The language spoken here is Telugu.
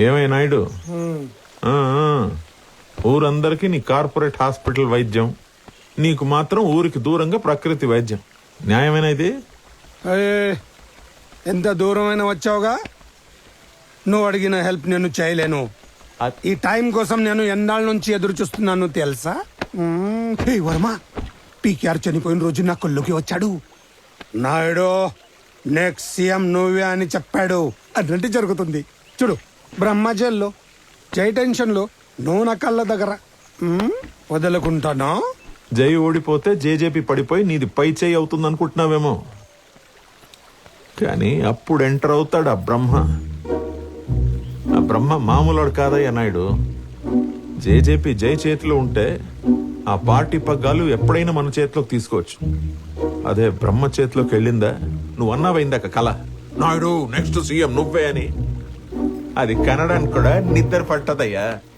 ఏమై నాయుడు, ఆ, ఆ. ఊరందరికీ నీ కార్పొరేట్ హాస్పిటల్ వైద్యం, నీకు మాత్రం ఊరికి దూరంగా ప్రకృతి వైద్యం. న్యాయమేనా ఇది? ఎంత దూరమైనా వచ్చావుగా, నువ్వు అడిగిన హెల్ప్ నేను చేయలేను. ఈ టైం కోసం నేను ఎన్నాళ్ళ నుంచి ఎదురు చూస్తున్నాను తెలుసా? హే వర్మ, పీకేఆర్ చనిపోయిన రోజు నా కొల్లుకి వచ్చాడు. నాయుడు నెక్స్ట్ సీఎం నువ్వే అని చెప్పాడు. అదంటే జరుగుతుంది. చూడు, బ్రహ్మ జైల్లో, జై టెన్షన్ లో, నువ్వు నా కళ్ళ దగ్గర. వదులుకుంటానా? జై ఓడిపోతే జేజేపీ పడిపోయి నీది పై చేయి అవుతుంది అనుకుంటున్నావేమో, కానీ అప్పుడు ఎంటర్ అవుతాడు ఆ బ్రహ్మ. ఆ బ్రహ్మ మామూలుడు కాదయ్యా నాయుడు. జేజేపీ జై చేతిలో ఉంటే ఆ పార్టీ పగ్గాలు ఎప్పుడైనా మన చేతిలోకి తీసుకోవచ్చు. అదే బ్రహ్మ చేతిలోకి వెళ్ళిందా, నువ్వు అన్నావైందాక కళ, నాయుడు నెక్స్ట్ సీఎం నువ్వే అని, అది కనడానికి కూడా నిద్ర పట్టదయ్యా.